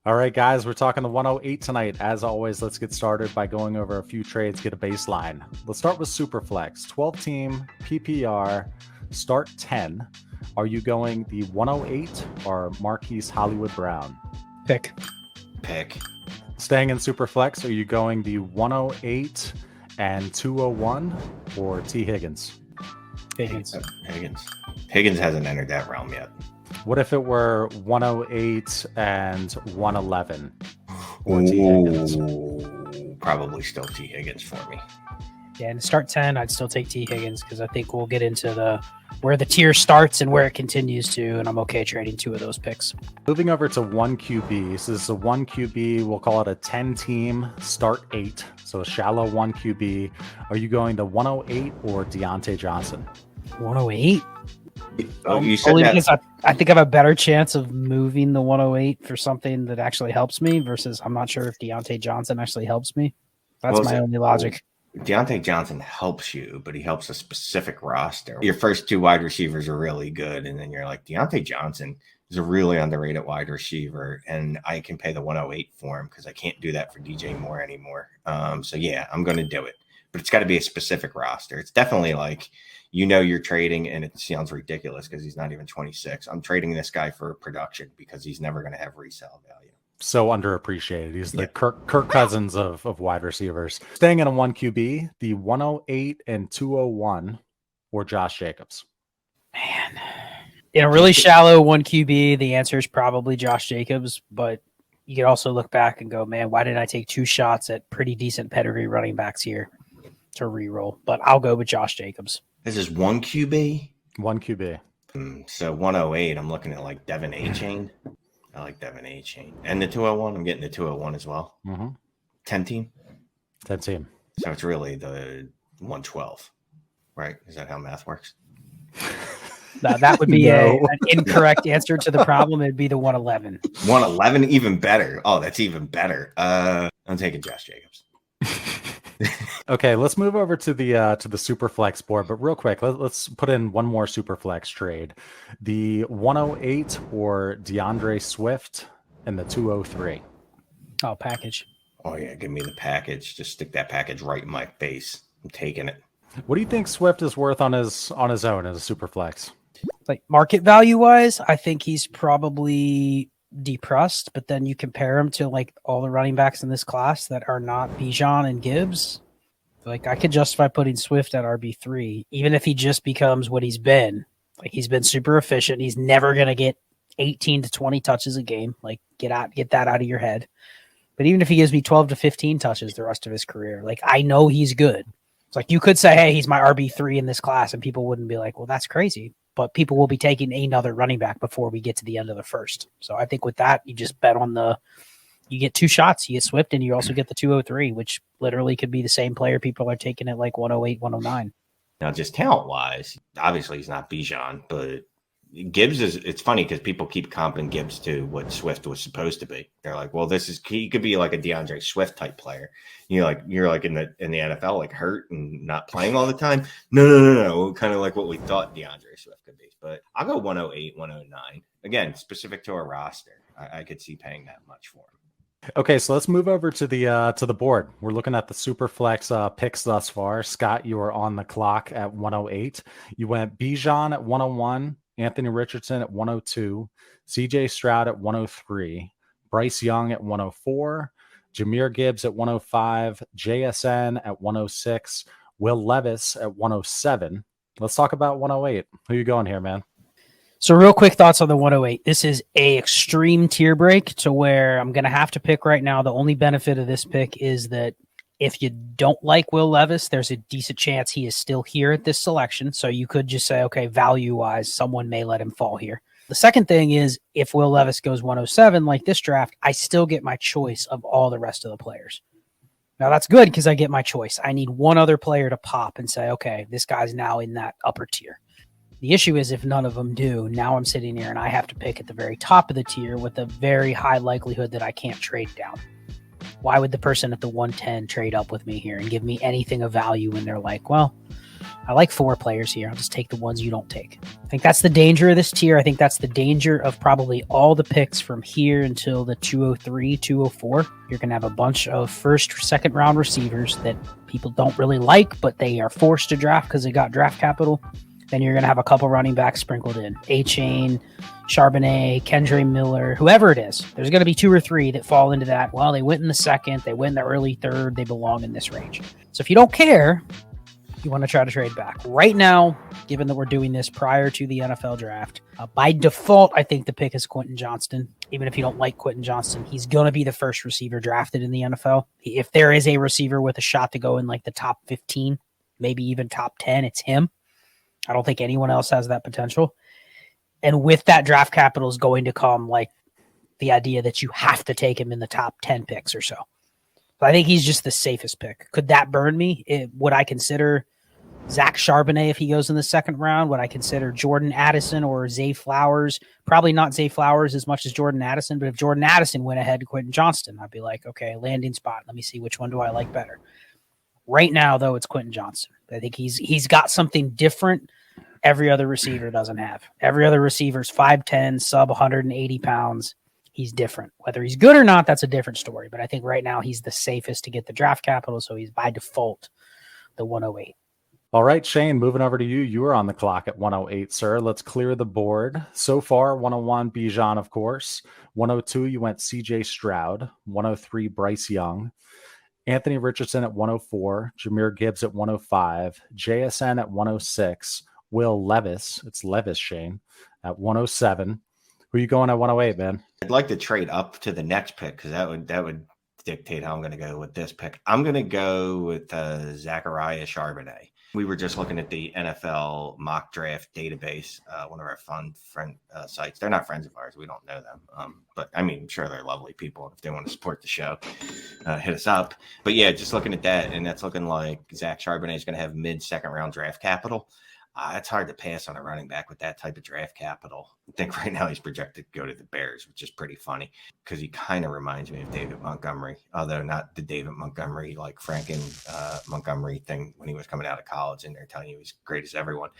All right, guys, we're talking the 108 tonight. As always, let's get started by going over a few trades, get a baseline. Let's start with Superflex, 12-team PPR, start 10. Are you going the 108 or Marquise Hollywood Brown? Pick. Staying in Superflex, are you going the 108 and 201 or T. Higgins? Higgins. Higgins hasn't entered that realm yet. What if it were 108 and 111 or T. Higgins? Probably still T. Higgins for me. Yeah, and start 10, I'd still take T. Higgins because I think we'll get into where the tier starts and where it continues to, and I'm okay trading two of those picks. Moving over to 1 QB. So this is a 1 QB. We'll call it a 10-team start 8. So a shallow 1 QB. Are you going the 108 or Deontay Johnson? 108? Oh, you said Only that. because I think I have a better chance of moving the 108 for something that actually helps me versus I'm not sure if Deontay Johnson actually helps me. That's my only logic. Deontay Johnson helps you, but he helps a specific roster. Your first two wide receivers are really good, and then you're like, Deontay Johnson is a really underrated wide receiver, and I can pay the 108 for him because I can't do that for DJ Moore anymore. So, yeah, I'm going to do it. But it's got to be a specific roster. It's definitely like, you're trading, and it sounds ridiculous because he's not even 26. I'm trading this guy for production because he's never going to have resale value. So underappreciated. He's the Kirk Cousins of wide receivers. Staying in a 1 QB, the 108 and 201 or Josh Jacobs? Man, in a really shallow 1 QB, the answer is probably Josh Jacobs, but you could also look back and go, man, why didn't I take two shots at pretty decent pedigree running backs here to reroll? But I'll go with Josh Jacobs. This is 1 QB? 1 QB. So 108, I'm looking at like Devin A-Chain. I like Devin A-Chain. And the 201, I'm getting the 201 as well. 10-team? 10-team. So it's really the 112, right? Is that how math works? That would be an incorrect answer to the problem. It'd be the 111. 111, even better. Oh, that's even better. I'm taking Josh Jacobs. Okay, let's move over to the Superflex board. But real quick, let's put in one more Superflex trade: the 108 or DeAndre Swift and the 203. Oh, package. Oh yeah, give me the package. Just stick that package right in my face. I'm taking it. What do you think Swift is worth on his own as a Superflex? Like market value wise, I think he's probably depressed. But then you compare him to like all the running backs in this class that are not Bijan and Gibbs. Like I could justify putting Swift at RB3, even if he just becomes what he's been. Like he's been super efficient. He's never going to get 18 to 20 touches a game. Like get that out of your head. But even if he gives me 12 to 15 touches the rest of his career, like I know he's good. It's like you could say, hey, he's my RB3 in this class, and people wouldn't be like, well, that's crazy. But people will be taking another running back before we get to the end of the first. So I think with that, you just bet on you get two shots. You get Swift, and you also get the 203, which literally could be the same player. People are taking it like 108, 109. Now, just talent-wise, obviously he's not Bijan, but Gibbs it's funny because people keep comping Gibbs to what Swift was supposed to be. They're like, well, he could be like a DeAndre Swift type player. You're like in the NFL, like hurt and not playing all the time. No. Kind of like what we thought DeAndre Swift could be. But I'll go 108, 109. Again, specific to a roster. I could see paying that much for him. Okay, so let's move over to the board. We're looking at the Superflex picks thus far. Scott, you are on the clock at 108. You went Bijan at 101, Anthony Richardson at 102, CJ Stroud at 103, Bryce Young at 104, Jahmyr Gibbs at 105, JSN at 106, Will Levis at 107. Let's talk about 108. Who you going here, man? So real quick thoughts on the 108. This is a extreme tier break to where I'm going to have to pick right now. The only benefit of this pick is that if you don't like Will Levis, there's a decent chance he is still here at this selection. So you could just say, okay, value-wise, someone may let him fall here. The second thing is if Will Levis goes 107 like this draft, I still get my choice of all the rest of the players. Now that's good because I get my choice. I need one other player to pop and say, okay, this guy's now in that upper tier. The issue is if none of them do, now I'm sitting here and I have to pick at the very top of the tier with a very high likelihood that I can't trade down. Why would the person at the 110 trade up with me here and give me anything of value when they're like, well, I like 4 players here. I'll just take the ones you don't take. I think that's the danger of this tier. I think that's the danger of probably all the picks from here until the 203, 204. You're going to have a bunch of first, second round receivers that people don't really like, but they are forced to draft because they got draft capital. Then you're going to have a couple running backs sprinkled in. A-Chain, Charbonnet, Kendre Miller, whoever it is. There's going to be 2 or 3 that fall into that. Well, they went in the second, they went in the early third, they belong in this range. So if you don't care, you want to try to trade back. Right now, given that we're doing this prior to the NFL draft, by default, I think the pick is Quentin Johnston. Even if you don't like Quentin Johnston, he's going to be the first receiver drafted in the NFL. If there is a receiver with a shot to go in like the top 15, maybe even top 10, it's him. I don't think anyone else has that potential. And with that draft capital is going to come like the idea that you have to take him in the top 10 picks or so. But I think he's just the safest pick. Could that burn me? Would I consider Zach Charbonnet if he goes in the second round? Would I consider Jordan Addison or Zay Flowers? Probably not Zay Flowers as much as Jordan Addison, but if Jordan Addison went ahead to Quentin Johnston, I'd be like, okay, landing spot. Let me see which one do I like better. Right now, though, it's Quentin Johnston. I think he's got something different every other receiver doesn't have. Every other receiver's 5'10", sub 180 pounds. He's different. Whether he's good or not, that's a different story. But I think right now he's the safest to get the draft capital, so he's by default the 108. All right, Shane, moving over to you. You are on the clock at 108, sir. Let's clear the board. So far, 101, Bijan, of course. 102, you went CJ Stroud. 103, Bryce Young. Anthony Richardson at 104. Jahmyr Gibbs at 105. JSN at 106. Will Levis, it's Levis, Shane, at 107. Who are you going at 108, man? I'd like to trade up to the next pick because that would dictate how I'm going to go with this pick. I'm going to go with Zachariah Charbonnet. We were just looking at the NFL mock draft database, one of our fun friend sites. They're not friends of ours. We don't know them. But I mean, I'm sure they're lovely people. If they want to support the show, hit us up. But yeah, just looking at that, and that's looking like Zach Charbonnet is going to have mid-second round draft capital. It's hard to pass on a running back with that type of draft capital. I think right now he's projected to go to the Bears, which is pretty funny because he kind of reminds me of David Montgomery, although not the David Montgomery, like Franken Montgomery thing when he was coming out of college and they're telling you he's great as everyone.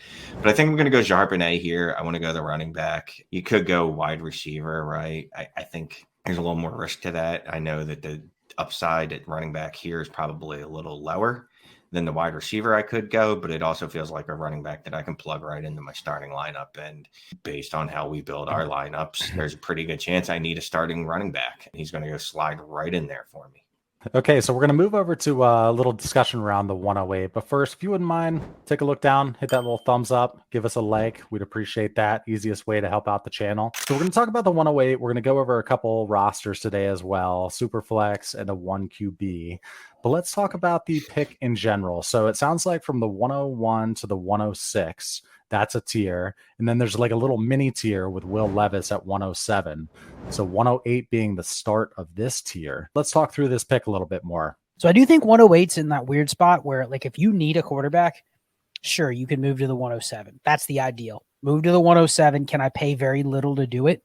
But I think I'm going to go Charbonnet here. I want to go the running back. You could go wide receiver, right? I think there's a little more risk to that. I know that the upside at running back here is probably a little lower than the wide receiver I could go, but it also feels like a running back that I can plug right into my starting lineup. And based on how we build our lineups, there's a pretty good chance I need a starting running back. He's going to go slide right in there for me. Okay, so we're going to move over to a little discussion around the 108. But first, if you wouldn't mind, take a look down, hit that little thumbs up, give us a like. We'd appreciate that. Easiest way to help out the channel. So we're going to talk about the 108. We're going to go over a couple rosters today as well, Superflex and a 1QB. But let's talk about the pick in general. So it sounds like from the 101 to the 106, that's a tier. And then there's like a little mini tier with Will Levis at 107. So 108 being the start of this tier. Let's talk through this pick a little bit more. So I do think 108's in that weird spot where, like, if you need a quarterback, sure, you can move to the 107. That's the ideal. Move to the 107. Can I pay very little to do it?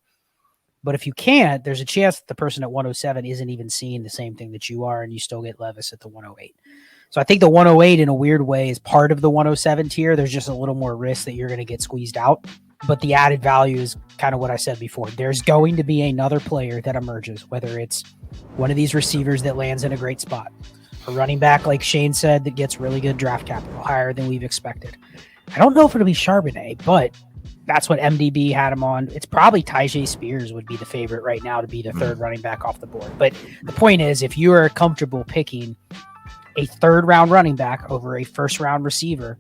But if you can't, there's a chance that the person at 107 isn't even seeing the same thing that you are, and you still get Levis at the 108. So I think the 108 in a weird way is part of the 107 tier. There's just a little more risk that you're going to get squeezed out. But the added value is kind of what I said before. There's going to be another player that emerges, whether it's one of these receivers that lands in a great spot, a running back, like Shane said, that gets really good draft capital, higher than we've expected. I don't know if it'll be Charbonnet, but that's what MDB had him on. It's probably Tyjae Spears would be the favorite right now to be the third running back off the board. But the point is, if you are comfortable picking a third round running back over a first round receiver,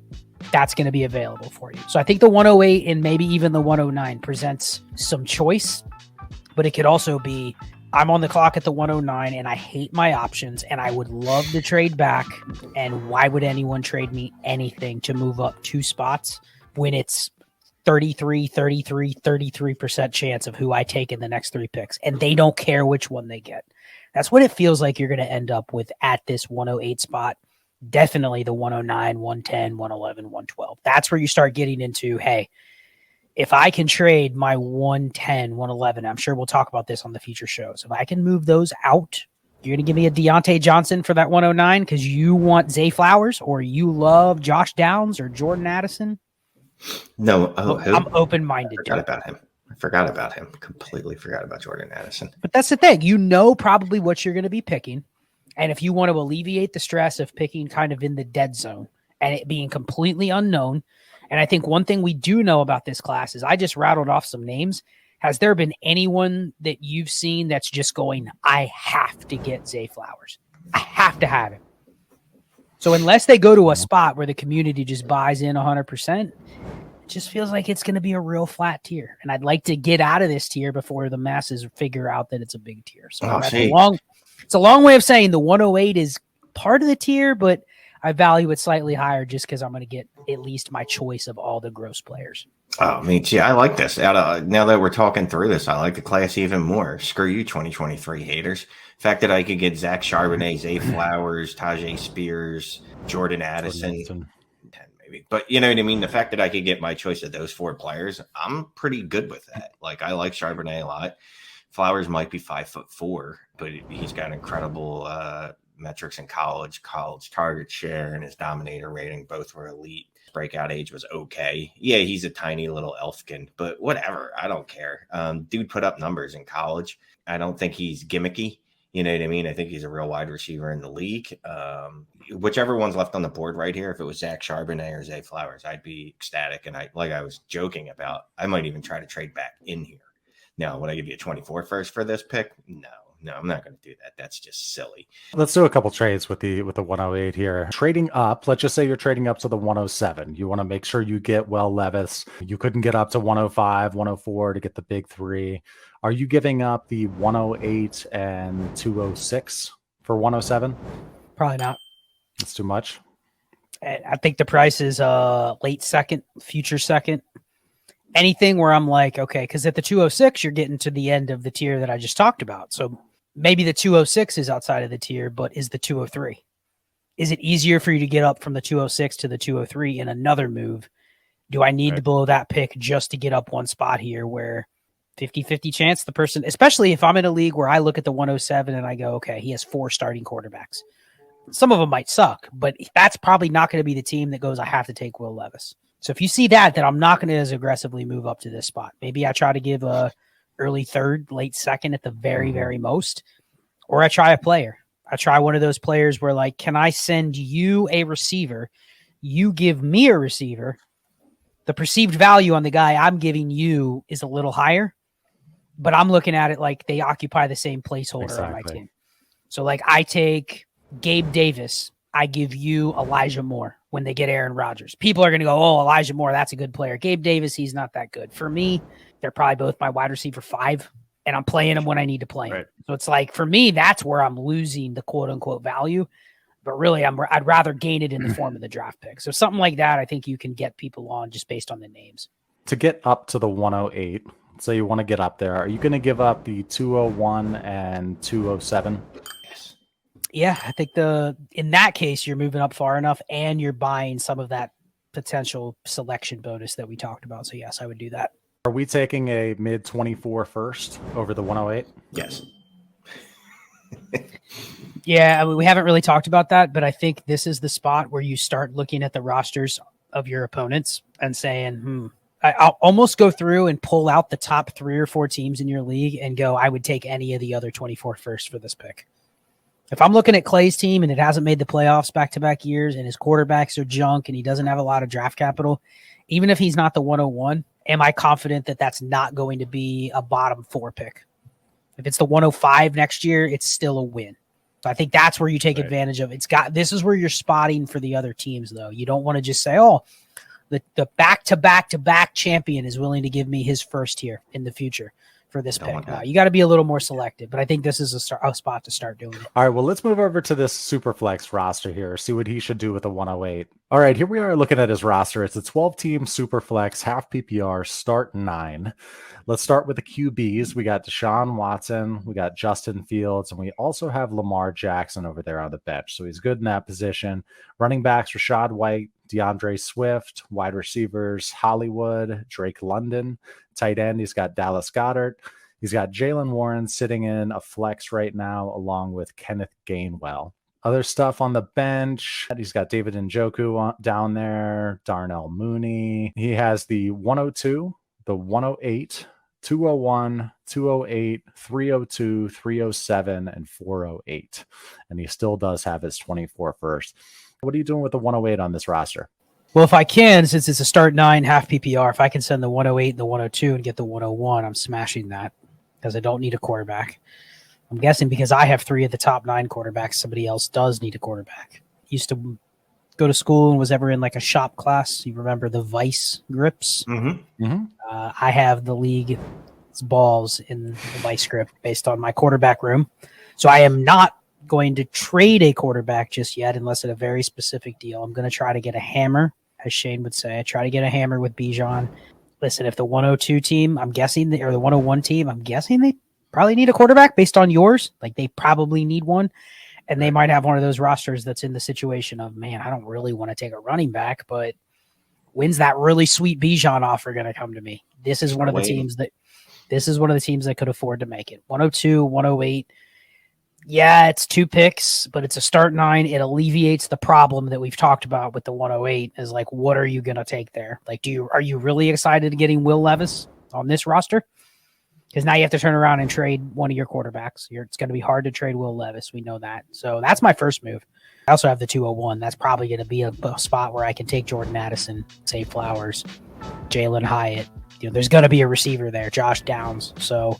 that's going to be available for you. So I think the 108 and maybe even the 109 presents some choice, but it could also be, I'm on the clock at the 109 and I hate my options and I would love to trade back. And why would anyone trade me anything to move up 2 spots when it's 33% chance of who I take in the next 3 picks, and they don't care which one they get. That's what it feels like you're going to end up with at this 108 spot. Definitely the 109, 110, 111, 112. That's where you start getting into, hey, if I can trade my 110, 111, I'm sure we'll talk about this on the future shows. If I can move those out You're going to give me a Deontay Johnson for that 109 because you want Zay Flowers or you love Josh Downs or Jordan Addison? No, who? I'm open-minded. I forgot about him. Completely forgot about Jordan Addison. But that's the thing. You know probably what you're going to be picking. And if you want to alleviate the stress of picking kind of in the dead zone and it being completely unknown, and I think one thing we do know about this class is I just rattled off some names. Has there been anyone that you've seen that's just going, I have to get Zay Flowers. I have to have him. So unless they go to a spot where the community just buys in 100%, it just feels like it's going to be a real flat tier. And I'd like to get out of this tier before the masses figure out that it's a big tier. So it's a long way of saying the 108 is part of the tier, but I value it slightly higher just because I'm going to get at least my choice of all the gross players. Oh, me too. I like this. Now that we're talking through this, I like the class even more. Screw you, 2023 haters. The fact that I could get Zach Charbonnet, Zay Flowers, Tajay Spears, Jordan Addison, 10 maybe. But you know what I mean? The fact that I could get my choice of those 4 players, I'm pretty good with that. Like, I like Charbonnet a lot. Flowers might be 5'4", but he's got incredible metrics in college target share, and his dominator rating both were elite. Breakout age was okay. Yeah, he's a tiny little elfkin, but whatever. I don't care. Dude put up numbers in college. I don't think he's gimmicky. You know what I mean? I think he's a real wide receiver in the league. Whichever one's left on the board right here, if it was Zach Charbonnet or Zay Flowers, I'd be ecstatic. And I was joking about, I might even try to trade back in here. Now, would I give you a 24 first for this pick? No, I'm not going to do that. That's just silly. Let's do a couple trades with the 108 here. Trading up, let's just say you're trading up to the 107. You want to make sure you get Will Levis. You couldn't get up to 105, 104 to get the big 3. Are you giving up the 108 and 206 for 107? Probably not. That's too much. I think the price is late second, future second. Anything where I'm like, okay, because at the 206, you're getting to the end of the tier that I just talked about. So maybe the 206 is outside of the tier, but is the 203? Is it easier for you to get up from the 206 to the 203 in another move? Do I need to blow that pick just to get up one spot here where 50-50 chance the person, especially if I'm in a league where I look at the 107 and I go, okay, he has 4 starting quarterbacks. Some of them might suck, but that's probably not going to be the team that goes, I have to take Will Levis. So if you see that, then I'm not going to as aggressively move up to this spot. Maybe I try to give a early third, late second at the very, very most, or I try a player. I try one of those players where, like, can I send you a receiver? You give me a receiver. The perceived value on the guy I'm giving you is a little higher, but I'm looking at it like they occupy the same placeholder on my team. So, like, I take Gabe Davis. I give you Elijah Moore when they get Aaron Rodgers. People are going to go, oh, Elijah Moore, that's a good player. Gabe Davis, he's not that good. For me, they're probably both my wide receiver 5, and I'm playing them when I need to play them. Right. So it's like, for me, that's where I'm losing the quote-unquote value. But really, I'd rather gain it in the form of the draft pick. So something like that, I think you can get people on just based on the names. To get up to the 108, so you want to get up there, are you going to give up the 201 and 207? Yeah, I think in that case, you're moving up far enough and you're buying some of that potential selection bonus that we talked about. So yes, I would do that. Are we taking a mid 24 first over the 108? Yes. Yeah, I mean, we haven't really talked about that, but I think this is the spot where you start looking at the rosters of your opponents and saying, I'll almost go through and pull out the top 3 or 4 teams in your league and go, I would take any of the other 24 first for this pick. If I'm looking at Clay's team and it hasn't made the playoffs back-to-back years and his quarterbacks are junk and he doesn't have a lot of draft capital, even if he's not the 101, am I confident that that's not going to be a bottom 4 pick? If it's the 105 next year, it's still a win. So I think that's where you take advantage of. This is where you're spotting for the other teams, though. You don't want to just say, oh, the back-to-back-to-back champion is willing to give me his first here in the future for this pick. You got to be a little more selective, but I think this is a spot to start doing it. All right, well, let's move over to this Superflex roster here, see what he should do with the 108. All right, here we are looking at his roster. It's a 12-team Superflex, half PPR, start 9. Let's start with the QBs. We got Deshaun Watson, we got Justin Fields, and we also have Lamar Jackson over there on the bench, so he's good in that position. Running backs, Rachaad White, DeAndre Swift. Wide receivers, Hollywood, Drake London. Tight end, he's got Dallas Goedert. He's got Jalen Warren sitting in a flex right now, along with Kenneth Gainwell. Other stuff on the bench, he's got David Njoku down there, Darnell Mooney. He has the 102, the 108, 201, 208, 302, 307, and 408. And he still does have his 24 first. What are you doing with the 108 on this roster? Well, if I can, since it's a start 9 half PPR, if I can send the 108 and the 102 and get the 101, I'm smashing that because I don't need a quarterback. I'm guessing because I have 3 of the top 9 quarterbacks, somebody else does need a quarterback. Used to go to school and was ever in like a shop class. You remember the Vice grips? Mm-hmm. Mm-hmm. I have the league's balls in the Vice grip based on my quarterback room. So I am not going to trade a quarterback just yet unless it's a very specific deal. I'm going to try to get a hammer, as Shane would say. I try to get a hammer with Bijan. Listen, if the 102 team, I'm guessing, or the 101 team, I'm guessing they probably need a quarterback based on yours. Like they probably need one. And they might have one of those rosters that's in the situation of, man, I don't really want to take a running back, but when's that really sweet Bijan offer going to come to me? This is one of the teams that could afford to make it. 102, 108. Yeah, it's 2 picks, but it's a start 9. It alleviates the problem that we've talked about with the 108 is like, what are you going to take there? Like, are you really excited to getting Will Levis on this roster? Because now you have to turn around and trade one of your quarterbacks. It's going to be hard to trade Will Levis. We know that. So that's my first move. I also have the 201. That's probably going to be a spot where I can take Jordan Addison, Zay Flowers, Jalen Hyatt. There's going to be a receiver there, Josh Downs. So,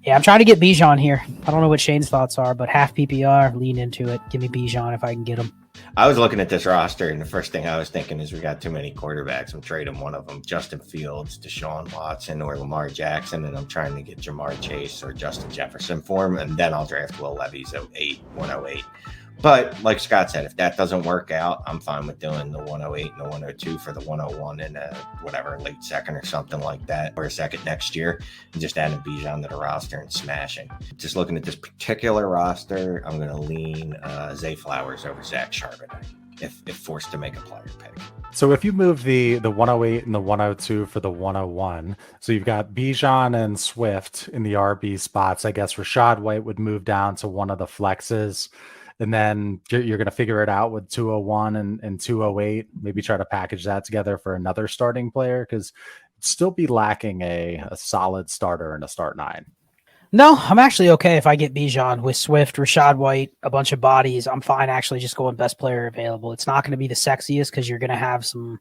yeah, I'm trying to get Bijan here. I don't know what Shane's thoughts are, but half PPR, lean into it. Give me Bijan if I can get him. I was looking at this roster, and the first thing I was thinking is we got too many quarterbacks. I'm trading one of them, Justin Fields, Deshaun Watson, or Lamar Jackson, and I'm trying to get Jamar Chase or Justin Jefferson for him, and then I'll draft Will Levis at 108. But like Scott said, if that doesn't work out, I'm fine with doing the 108 and the 102 for the 101 and whatever, late second or something like that, or a second next year, and just adding Bijan to the roster and smashing. Just looking at this particular roster, I'm going to lean Zay Flowers over Zach Charbonnet if forced to make a player pick. So if you move the 108 and the 102 for the 101, so you've got Bijan and Swift in the RB spots. I guess Rachaad White would move down to one of the flexes. And then you're going to figure it out with 201 and 208, maybe try to package that together for another starting player because still be lacking a solid starter in a start 9. No, I'm actually okay if I get Bijan with Swift, Rachaad White, a bunch of bodies. I'm fine actually just going best player available. It's not going to be the sexiest because you're going to have some,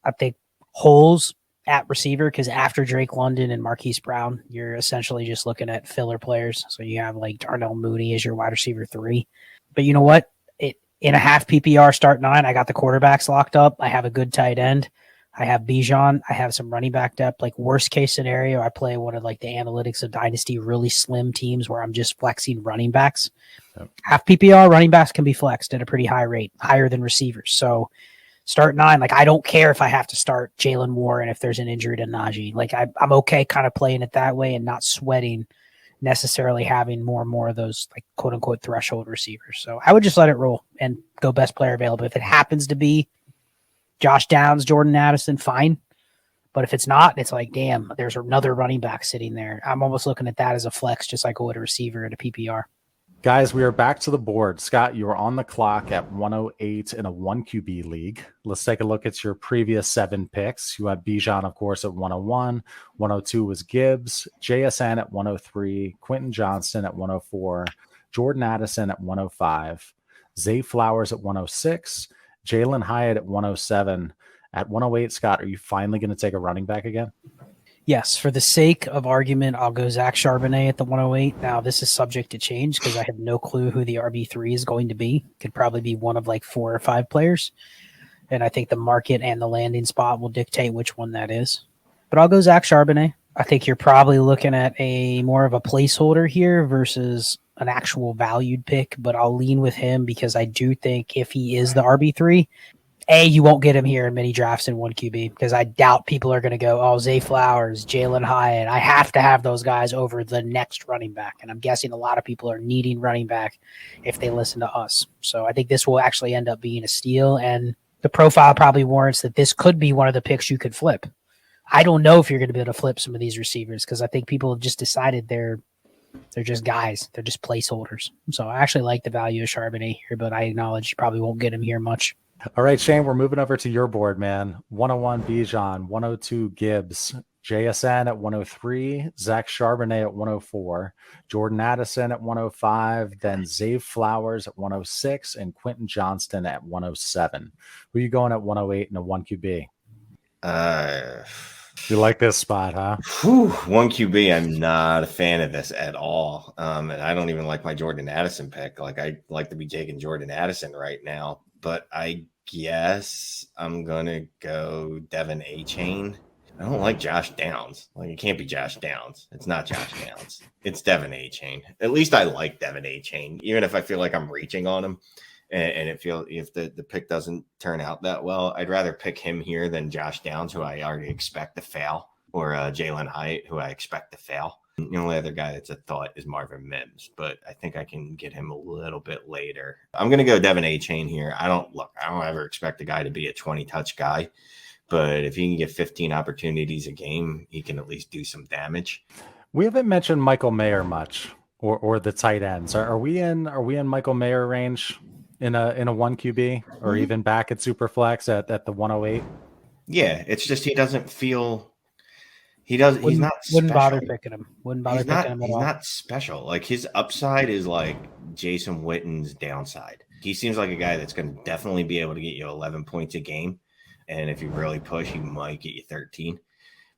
I think, holes at receiver because after Drake London and Marquise Brown, you're essentially just looking at filler players. So you have like Darnell Mooney as your wide receiver 3. But you know what? In a half PPR start 9, I got the quarterbacks locked up. I have a good tight end. I have Bijan. I have some running back depth. Like worst case scenario, I play one of like the analytics of Dynasty really slim teams where I'm just flexing running backs. Yep. Half PPR running backs can be flexed at a pretty high rate, higher than receivers. So start 9, like I don't care if I have to start Jalen Warren if there's an injury to Najee. Like I'm okay kind of playing it that way and not sweating necessarily having more and more of those like quote unquote threshold receivers. So I would just let it roll and go best player available. If it happens to be Josh Downs, Jordan Addison, fine. But if it's not, it's like, damn, there's another running back sitting there. I'm almost looking at that as a flex, just like I would a receiver at a PPR. Guys, we are back to the board. Scott, you are on the clock at 108 in a 1 QB league. Let's take a look at your previous 7 picks. You had Bijan, of course, at 101. 102 was Gibbs, JSN at 103, Quentin Johnston at 104, Jordan Addison at 105, Zay Flowers at 106, Jalen Hyatt at 107. At 108, Scott, are you finally going to take a running back again? Yes, for the sake of argument, I'll go Zach Charbonnet at the 108. Now, this is subject to change because I have no clue who the RB3 is going to be. Could probably be one of like 4 or 5 players. And I think the market and the landing spot will dictate which one that is. But I'll go Zach Charbonnet. I think you're probably looking at a more of a placeholder here versus an actual valued pick, but I'll lean with him because I do think if he is the RB3, you won't get him here in many drafts in 1 QB because I doubt people are going to go, oh, Zay Flowers, Jalen Hyatt. I have to have those guys over the next running back. And I'm guessing a lot of people are needing running back if they listen to us. So I think this will actually end up being a steal. And the profile probably warrants that this could be one of the picks you could flip. I don't know if you're going to be able to flip some of these receivers because I think people have just decided they're just guys. They're just placeholders. So I actually like the value of Charbonnet here, but I acknowledge you probably won't get him here much. All right, Shane, we're moving over to your board, man. 101 Bijan, 102 Gibbs, JSN at 103, Zach Charbonnet at 104, Jordan Addison at 105, then Zay Flowers at 106, and Quentin Johnston at 107. Who are you going at 108 in a 1QB? You like this spot, huh? 1 QB. I'm not a fan of this at all. And I don't even like my Jordan Addison pick. Like, I like to be taking Jordan Addison right now, but I guess I'm going to go Devin A-Chain. I don't like Josh Downs. Like, it can't be Josh Downs. It's not Josh Downs. It's Devin A-Chain. At least I like Devin A-Chain, even if I feel like I'm reaching on him. And if the pick doesn't turn out that well, I'd rather pick him here than Josh Downs, who I already expect to fail, or Jalen Hyatt, who I expect to fail. The only other guy that's a thought is Marvin Mims, but I think I can get him a little bit later. I'm going to go Devin A-Chain here. I don't ever expect a guy to be a 20-touch guy, but if he can get 15 opportunities a game, he can at least do some damage. We haven't mentioned Michael Mayer much, or the tight ends. Are we in Michael Mayer range? In a 1 QB or even back at Superflex at the 108? Yeah, it's just he doesn't feel he's not special. Wouldn't bother picking him. He's not special. Like, his upside is like Jason Witten's downside. He seems like a guy that's going to definitely be able to get you 11 points a game, and if you really push, he might get you 13.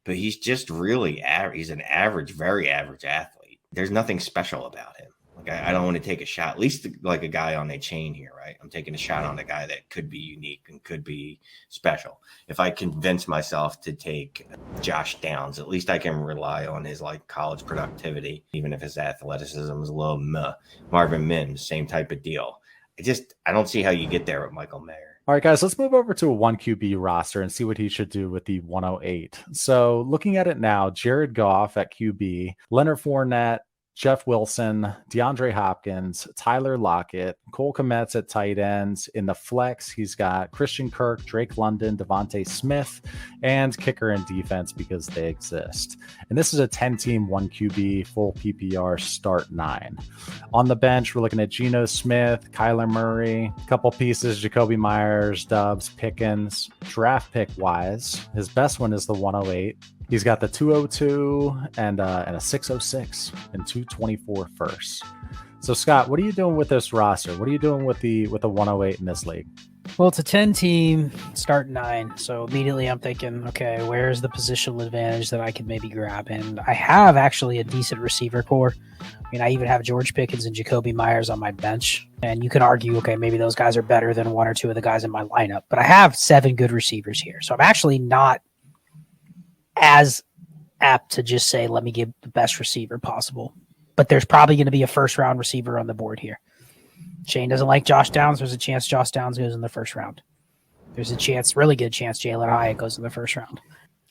But he's just really average. He's an average, very average athlete. There's nothing special about him. Like, I don't want to take a shot, at least like a guy on a chain here, right? I'm taking a shot on a guy that could be unique and could be special. If I convince myself to take Josh Downs, at least I can rely on his like college productivity, even if his athleticism is a little meh. Marvin Mims, same type of deal. I don't see how you get there with Michael Mayer. All right, guys, let's move over to a 1 QB roster and see what he should do with the 108. So looking at it now, Jared Goff at QB, Leonard Fournette, Jeff Wilson, DeAndre Hopkins, Tyler Lockett, Cole Kmet's at tight ends. In the flex, he's got Christian Kirk, Drake London, Devontae Smith, and kicker and defense because they exist. And this is a 10-team 1 QB full PPR start 9. On the bench, we're looking at Geno Smith, Kyler Murray, a couple pieces, Jacoby Myers, Doubs, Pickens. Draft pick wise, his best one is the 108. He's got the 202 and a 606 and 224 firsts. So Scott, what are you doing with this roster? What are you doing with the 108 in this league? Well, it's a 10-team start 9. So immediately I'm thinking, okay, where's the positional advantage that I could maybe grab? And I have actually a decent receiver core. I mean, I even have George Pickens and Jacoby Myers on my bench. And you can argue, okay, maybe those guys are better than one or two of the guys in my lineup. But I have 7 good receivers here. So I'm actually not as apt to just say, let me give the best receiver possible. But there's probably going to be a first-round receiver on the board here. Shane doesn't like Josh Downs. There's a chance Josh Downs goes in the first round. There's a chance, really good chance, Jalen Hyatt goes in the first round.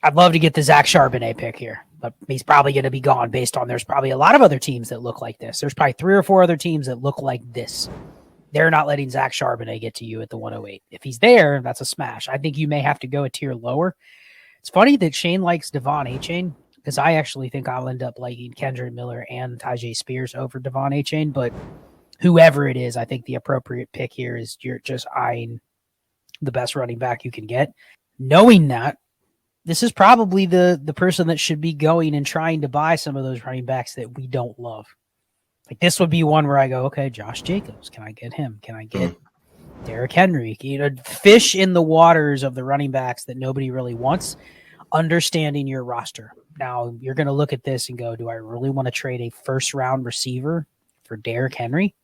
I'd love to get the Zach Charbonnet pick here, but he's probably going to be gone based on there's probably a lot of other teams that look like this. There's probably 3 or 4 other teams that look like this. They're not letting Zach Charbonnet get to you at the 108. If he's there, that's a smash. I think you may have to go a tier lower. It's funny that Shane likes Devon A-Chain because I actually think I'll end up liking Kendrick Miller and Tajay Spears over Devon A-Chain, but whoever it is, I think the appropriate pick here is you're just eyeing the best running back you can get. Knowing that, this is probably the person that should be going and trying to buy some of those running backs that we don't love. Like, this would be one where I go, okay, Josh Jacobs, can I get him? Can I get Derrick Henry? Fish in the waters of the running backs that nobody really wants, understanding your roster. Now, you're going to look at this and go, do I really want to trade a first-round receiver for Derrick Henry?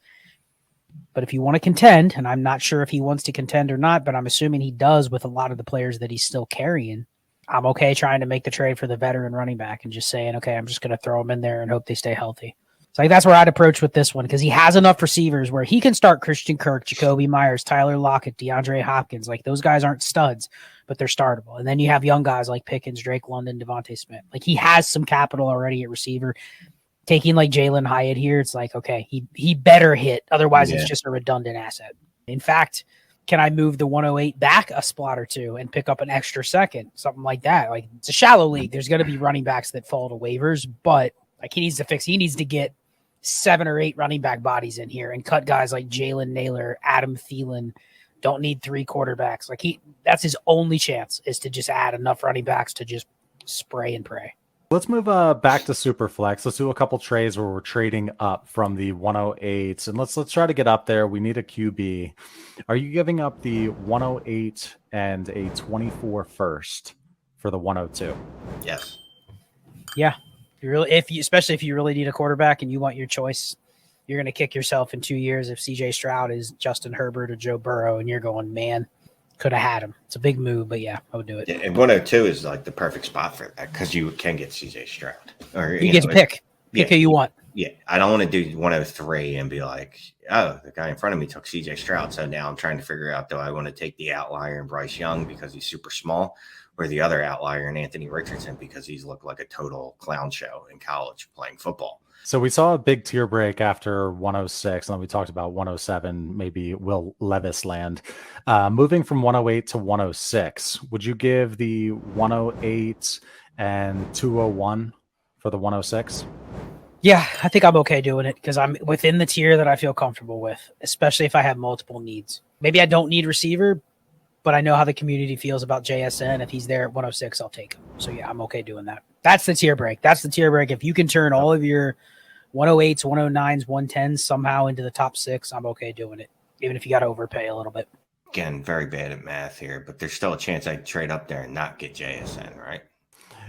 But if you want to contend, and I'm not sure if he wants to contend or not, but I'm assuming he does with a lot of the players that he's still carrying, I'm okay trying to make the trade for the veteran running back and just saying, okay, I'm just going to throw him in there and hope they stay healthy. So that's where I'd approach with this one because he has enough receivers where he can start Christian Kirk, Jacoby Myers, Tyler Lockett, DeAndre Hopkins. Like, those guys aren't studs, but they're startable. And then you have young guys like Pickens, Drake London, Devontae Smith. Like, he has some capital already at receiver. Taking like Jalen Hyatt here, it's like, okay, he better hit. Otherwise, it's just a redundant asset. In fact, can I move the 108 back a spot or two and pick up an extra second, something like that? Like, it's a shallow league. There's going to be running backs that fall to waivers, but like he needs to get 7 or 8 running back bodies in here and cut guys like Jalen Naylor, Adam Thielen. Don't need 3 quarterbacks. Like that's his only chance, is to just add enough running backs to just spray and pray. Let's move back to Superflex. Let's do a couple trades where we're trading up from the 108s, and let's try to get up there. We need a QB. Are you giving up the 108 and a 24 first for the 102? Yes. Yeah. Especially if you really need a quarterback and you want your choice, you're going to kick yourself in 2 years if CJ Stroud is Justin Herbert or Joe Burrow, and you're going, man, could have had him. It's a big move, but yeah, I would do it. And 102 is like the perfect spot for that, because you can get CJ Stroud. Or you get to pick who you want. Yeah, I don't want to do 103 and be like, oh, the guy in front of me took CJ Stroud, so now I'm trying to figure out, do I want to take the outlier in Bryce Young because he's super small, or the other outlier in Anthony Richardson because he's looked like a total clown show in college playing football. So we saw a big tier break after 106, and then we talked about 107, maybe Will Levis land. Moving from 108 to 106, would you give the 108 and 201 for the 106? Yeah, I think I'm okay doing it because I'm within the tier that I feel comfortable with, especially if I have multiple needs. Maybe I don't need receiver, but I know how the community feels about JSN. If he's there at 106, I'll take him. So yeah, I'm okay doing that. That's the tier break. If you can turn all of your 108s, 109s, 110s somehow into the top 6, I'm okay doing it, even if you got to overpay a little bit. Again, very bad at math here, but there's still a chance I'd trade up there and not get JSN, right?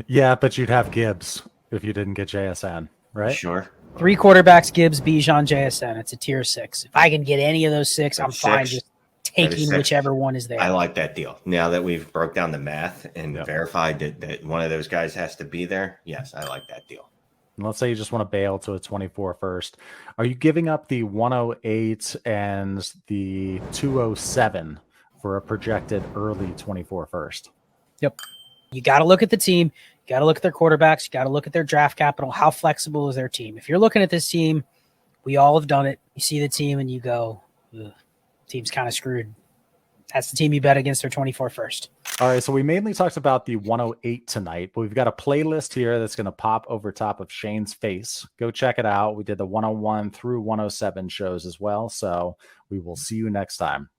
Yeah, but you'd have Gibbs if you didn't get JSN, right? Sure. 3 quarterbacks, Gibbs, Bijan, JSN. It's a tier 6. If I can get any of those 6, I'm fine just taking whichever one is there. I like that deal. Now that we've broke down the math and verified that one of those guys has to be there, yes, I like that deal. And let's say you just want to bail to a 24 first. Are you giving up the 108 and the 207 for a projected early 24 first? Yep. You got to look at the team. You got to look at their quarterbacks. You got to look at their draft capital. How flexible is their team? If you're looking at this team, we all have done it. You see the team and you go, team's kind of screwed. That's the team you bet against their 24 first. All right, so we mainly talked about the 108 tonight, but we've got a playlist here that's going to pop over top of Shane's face. Go check it out. We did the 101 through 107 shows as well, so we will see you next time.